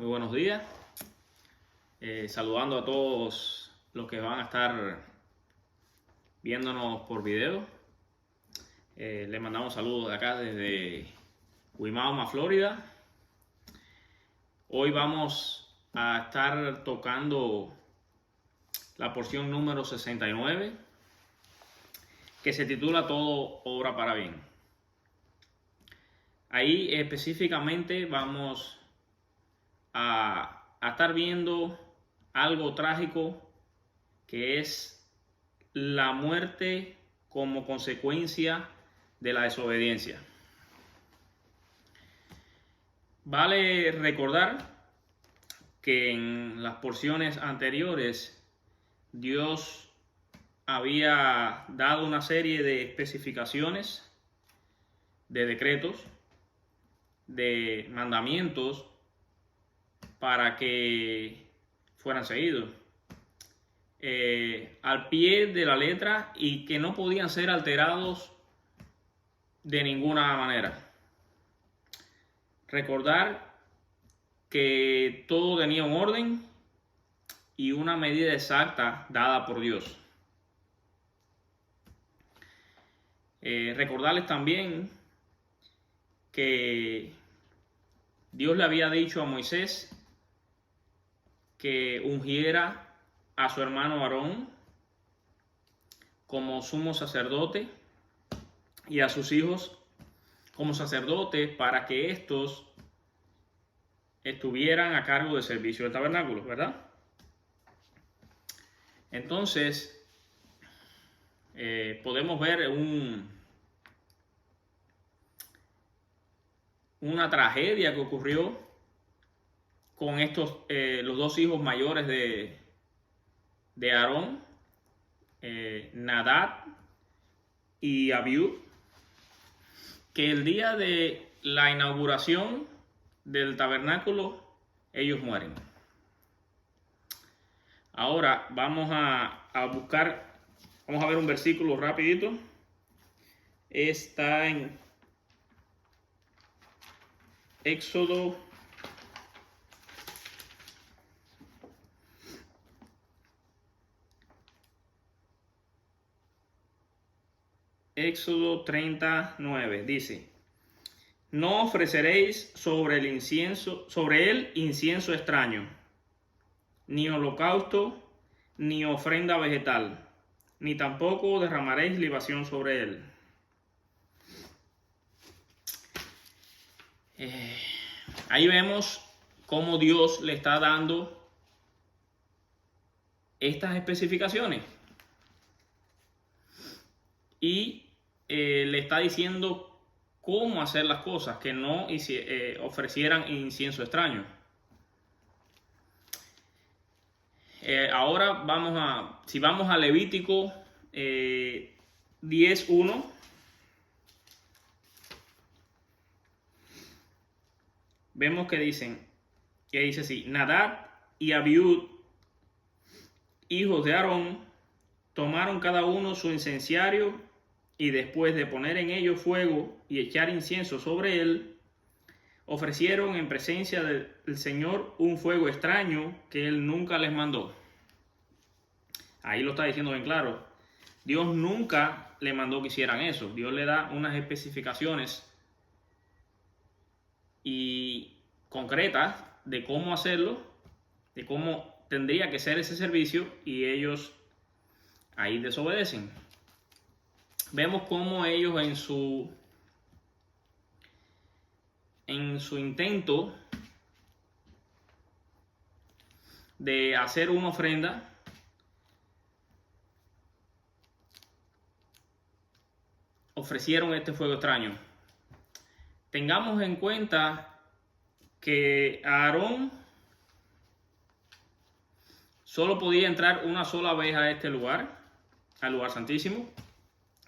muy buenos días. Saludando a todos los que van a estar viéndonos por video. Les mandamos saludos de acá desde Wimauma, Florida. Hoy vamos a estar tocando la porción número 69, que se titula Todo obra para bien. Ahí específicamente vamos a estar viendo algo trágico, que es la muerte como consecuencia de la desobediencia. Vale recordar que en las porciones anteriores Dios había dado una serie de especificaciones, de decretos, de mandamientos para que fueran seguidos al pie de la letra y que no podían ser alterados de ninguna manera. Recordar que todo tenía un orden y una medida exacta dada por Dios. Recordarles también que Dios le había dicho a Moisés que ungiera a su hermano Aarón como sumo sacerdote y a sus hijos como sacerdotes para que estos estuvieran a cargo del servicio del tabernáculo, ¿verdad? Entonces, podemos ver una tragedia que ocurrió con estos, los dos hijos mayores de Aarón, Nadab y Abiú, que el día de la inauguración del tabernáculo ellos mueren. Ahora vamos a buscar, vamos a ver un versículo rapidito. Está en Éxodo 39, dice: no ofreceréis sobre él incienso extraño, ni holocausto, ni ofrenda vegetal, ni tampoco derramaréis libación sobre él. Ahí vemos cómo Dios le está dando estas especificaciones y le está diciendo cómo hacer las cosas, que no ofrecieran incienso extraño. Ahora si vamos a Levítico 10:1, vemos que dice así: Nadab y Abiú, hijos de Aarón, tomaron cada uno su incenciario y después de poner en ello fuego y echar incienso sobre él, ofrecieron en presencia del Señor un fuego extraño que él nunca les mandó. Ahí lo está diciendo bien claro. Dios nunca le mandó que hicieran eso. Dios le da unas especificaciones y concretas de cómo hacerlo, de cómo tendría que ser ese servicio, y ellos ahí desobedecen. Vemos cómo ellos en su intento de hacer una ofrenda, ofrecieron este fuego extraño. Tengamos en cuenta que Aarón solo podía entrar una sola vez a este lugar, al lugar santísimo,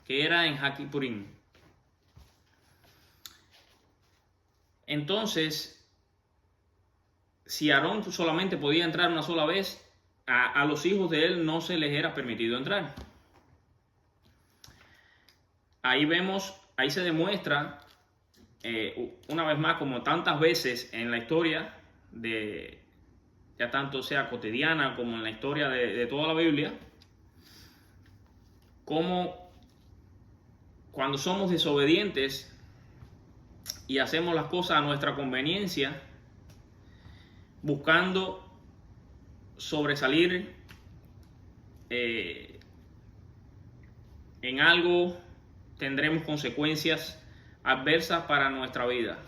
que era en Yom Kippurim. Entonces, si Aarón solamente podía entrar una sola vez, a los hijos de él no se les era permitido entrar. Ahí se demuestra una vez más, como tantas veces en la historia ya tanto sea cotidiana como en la historia de toda la Biblia, como cuando somos desobedientes y hacemos las cosas a nuestra conveniencia, buscando sobresalir en algo, tendremos consecuencias adversas para nuestra vida.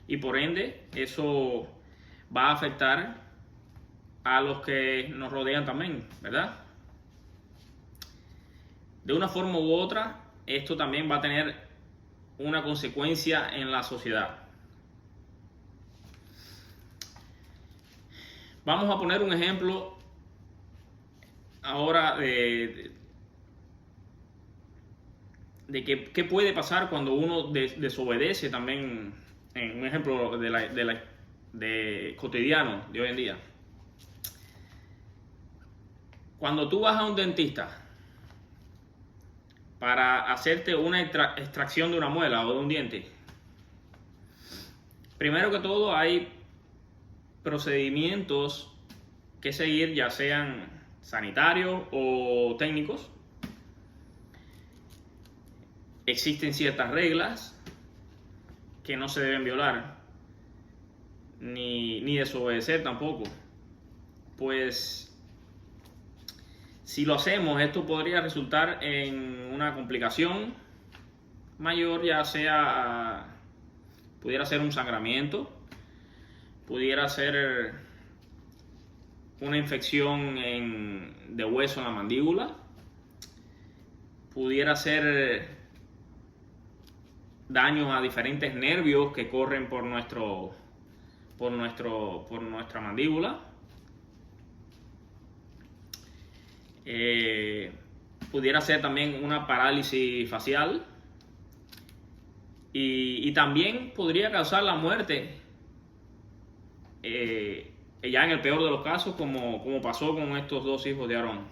Y por ende, eso va a afectar a los que nos rodean también, ¿verdad? De una forma u otra, esto también va a tener una consecuencia en la sociedad. Vamos a poner un ejemplo ahora de qué puede pasar cuando uno desobedece también, en un ejemplo de cotidiano de hoy en día. Cuando tú vas a un dentista para hacerte una extracción de una muela o de un diente, primero que todo hay procedimientos que seguir, ya sean sanitarios o técnicos. Existen ciertas reglas que no se deben violar, ni desobedecer tampoco. Pues si lo hacemos, esto podría resultar en una complicación mayor, ya sea pudiera ser un sangramiento, pudiera ser una infección de hueso en la mandíbula, pudiera ser daños a diferentes nervios que corren por nuestra mandíbula. Pudiera ser también una parálisis facial y también podría causar la muerte, ya en el peor de los casos, como pasó con estos dos hijos de Aarón.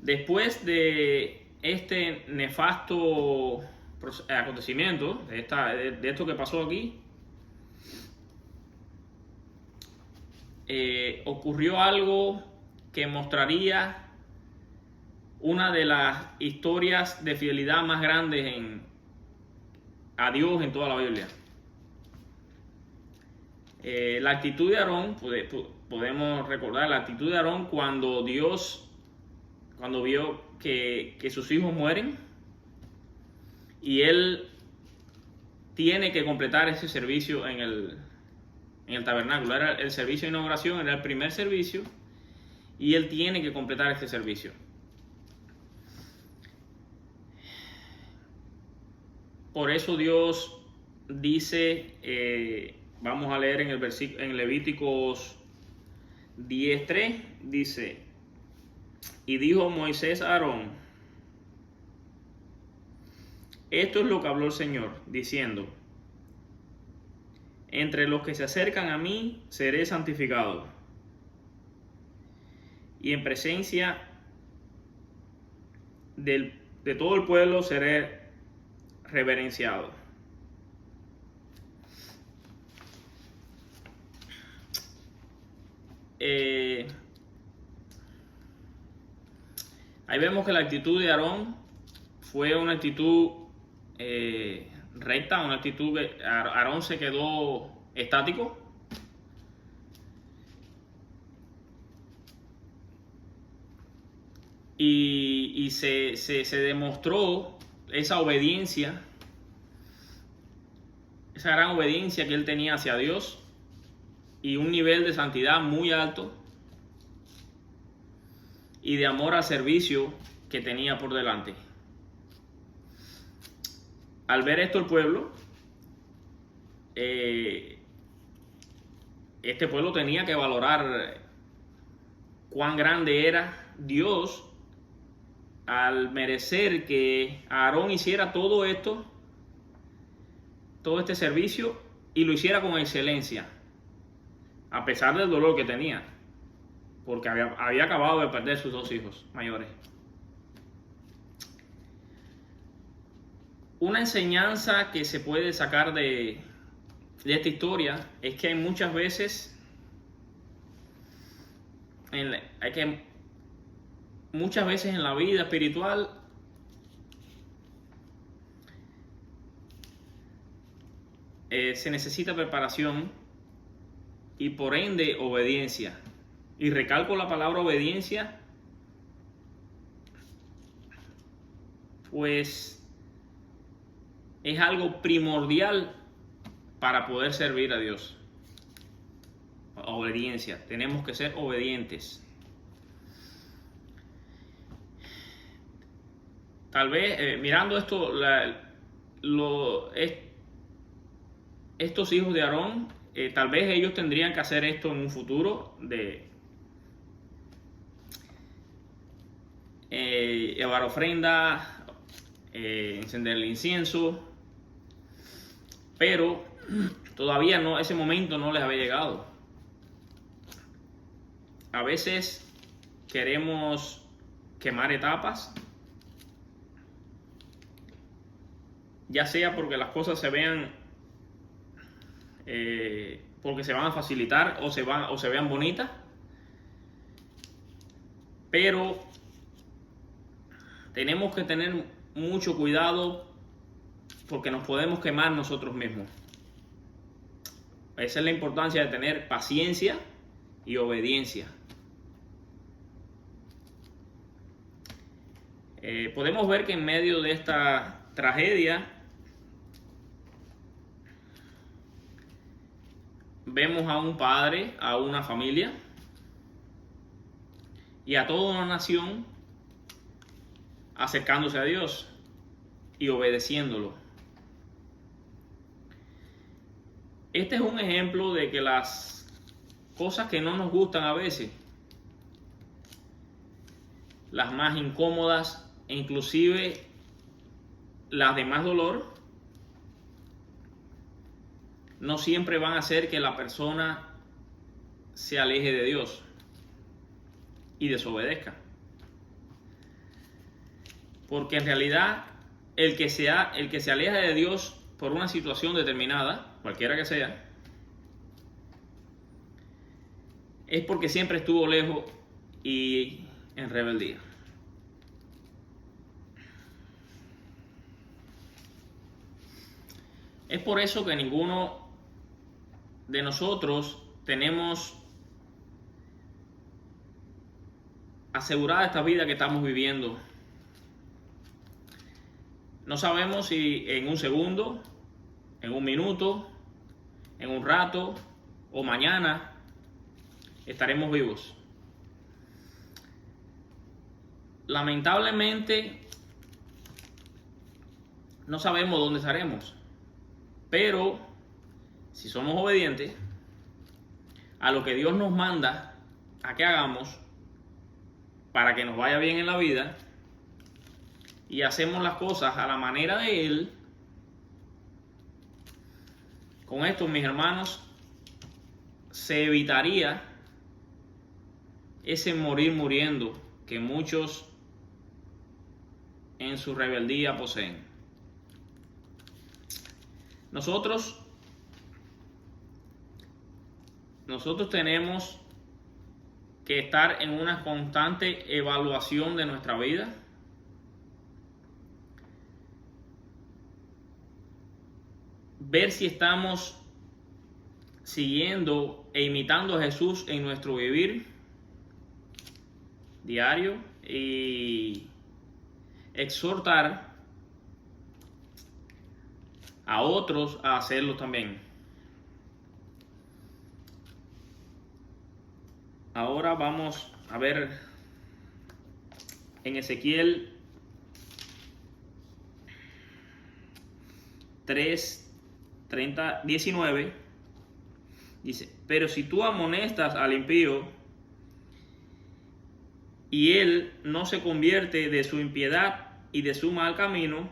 Después de este nefasto acontecimiento, de esto que pasó aquí, ocurrió algo que mostraría una de las historias de fidelidad más grandes a Dios en toda la Biblia. La actitud de Aarón, podemos recordar la actitud de Aarón cuando vio que sus hijos mueren y él tiene que completar ese servicio en el tabernáculo. Era el servicio de inauguración, era el primer servicio y él tiene que completar este servicio. Por eso Dios dice, vamos a leer en Levíticos 10:3, dice: y dijo Moisés a Aarón, esto es lo que habló el Señor, diciendo, entre los que se acercan a mí seré santificado, y en presencia de todo el pueblo seré reverenciado. Ahí vemos que la actitud de Aarón fue una actitud recta, una actitud que Aarón se quedó estático. Y se demostró esa obediencia, esa gran obediencia que él tenía hacia Dios y un nivel de santidad muy alto y de amor al servicio que tenía por delante. Al ver esto el pueblo, este pueblo tenía que valorar cuán grande era Dios al merecer que Aarón hiciera todo esto, todo este servicio, y lo hiciera con excelencia, a pesar del dolor que tenía, porque había acabado de perder sus dos hijos mayores. Una enseñanza que se puede sacar de esta historia es que hay muchas veces en la vida espiritual se necesita preparación y por ende obediencia. Y recalco la palabra obediencia, pues es algo primordial para poder servir a Dios. Obediencia, tenemos que ser obedientes. Tal vez mirando esto, estos hijos de Aarón, tal vez ellos tendrían que hacer esto en un futuro, de llevar ofrenda, encender el incienso, pero todavía no, ese momento no les había llegado. A veces queremos quemar etapas, ya sea porque las cosas se vean, porque se van a facilitar o se vean bonitas, pero tenemos que tener mucho cuidado porque nos podemos quemar nosotros mismos. Esa es la importancia de tener paciencia y obediencia. Podemos ver que en medio de esta tragedia vemos a un padre, a una familia y a toda una nación acercándose a Dios y obedeciéndolo. Este es un ejemplo de que las cosas que no nos gustan a veces, las más incómodas e inclusive las de más dolor, no siempre van a hacer que la persona se aleje de Dios y desobedezca. Porque en realidad el que se aleja de Dios por una situación determinada, cualquiera que sea, es porque siempre estuvo lejos y en rebeldía. Es por eso que ninguno de nosotros tenemos asegurada esta vida que estamos viviendo. No sabemos si en un segundo, en un minuto, en un rato o mañana estaremos vivos. Lamentablemente no sabemos dónde estaremos, pero si somos obedientes a lo que Dios nos manda a que hagamos para que nos vaya bien en la vida y hacemos las cosas a la manera de Él, con esto, mis hermanos, se evitaría ese morir muriendo que muchos en su rebeldía poseen. Nosotros tenemos que estar en una constante evaluación de nuestra vida. Ver si estamos siguiendo e imitando a Jesús en nuestro vivir diario y exhortar a otros a hacerlo también. Ahora vamos a ver en Ezequiel 3:19 dice: pero si tú amonestas al impío y él no se convierte de su impiedad y de su mal camino,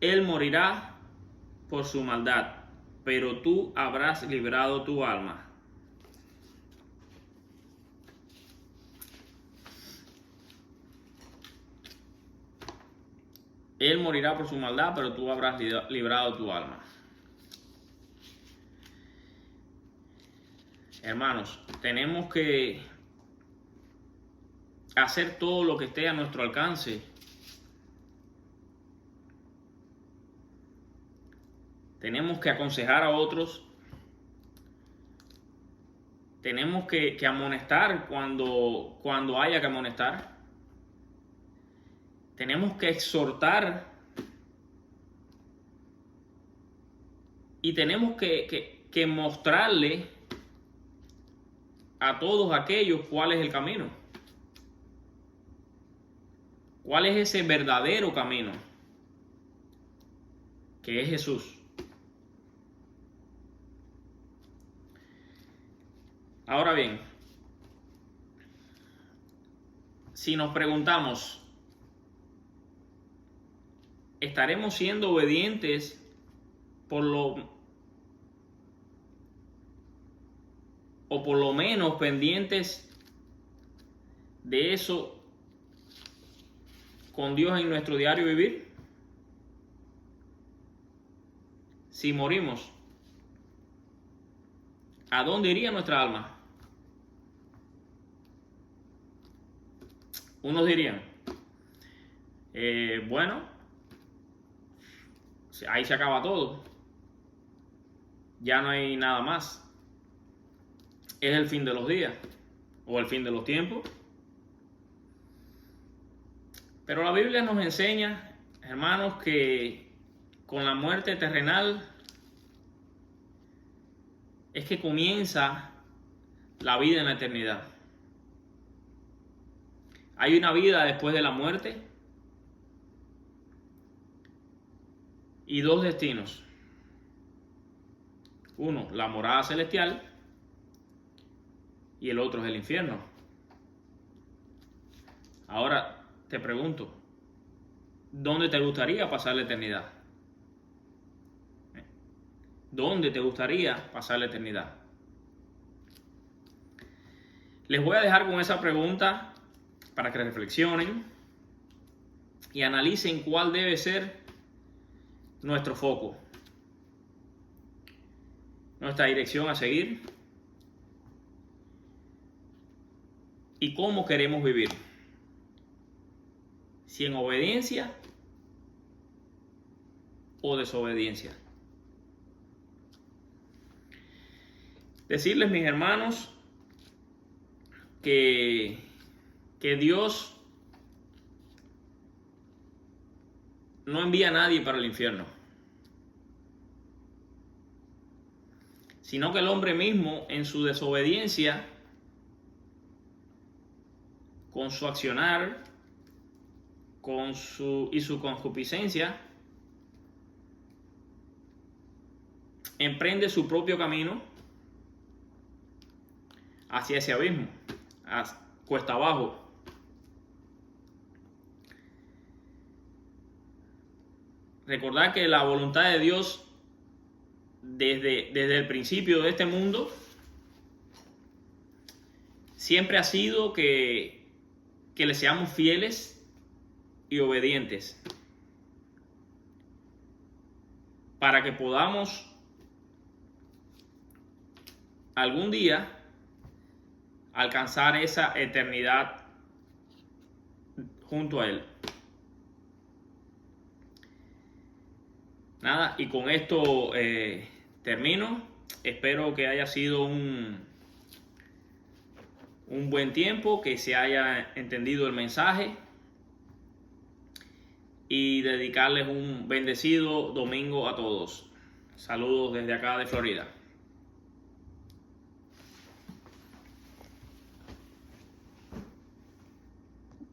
él morirá por su maldad, pero tú habrás librado tu alma. Él morirá por su maldad, pero tú habrás librado tu alma. Hermanos, tenemos que hacer todo lo que esté a nuestro alcance. Tenemos que aconsejar a otros. Tenemos que amonestar cuando haya que amonestar. Tenemos que exhortar. Y tenemos que mostrarle a todos aquellos cuál es el camino. ¿Cuál es ese verdadero camino? Que es Jesús. Ahora bien, si nos preguntamos, ¿estaremos siendo obedientes por lo menos pendientes de eso con Dios en nuestro diario vivir? Si morimos, ¿a dónde iría nuestra alma? Unos dirían, bueno, ahí se acaba todo. Ya no hay nada más. Es el fin de los días o el fin de los tiempos. Pero la Biblia nos enseña, hermanos, que con la muerte terrenal es que comienza la vida en la eternidad. Hay una vida después de la muerte y dos destinos. Uno, la morada celestial, y el otro es el infierno. Ahora te pregunto, ¿dónde te gustaría pasar la eternidad? ¿Dónde te gustaría pasar la eternidad? Les voy a dejar con esa pregunta para que reflexionen y analicen cuál debe ser nuestro foco, nuestra dirección a seguir y cómo queremos vivir. Si en obediencia o desobediencia. Decirles, mis hermanos, que Dios no envía a nadie para el infierno, sino que el hombre mismo, en su desobediencia, con su accionar, y su concupiscencia, emprende su propio camino hacia ese abismo, cuesta abajo. Recordad que la voluntad de Dios desde el principio de este mundo siempre ha sido que le seamos fieles y obedientes para que podamos algún día alcanzar esa eternidad junto a Él. Nada, y con esto termino. Espero que haya sido un buen tiempo, que se haya entendido el mensaje y dedicarles un bendecido domingo a todos. Saludos desde acá de Florida.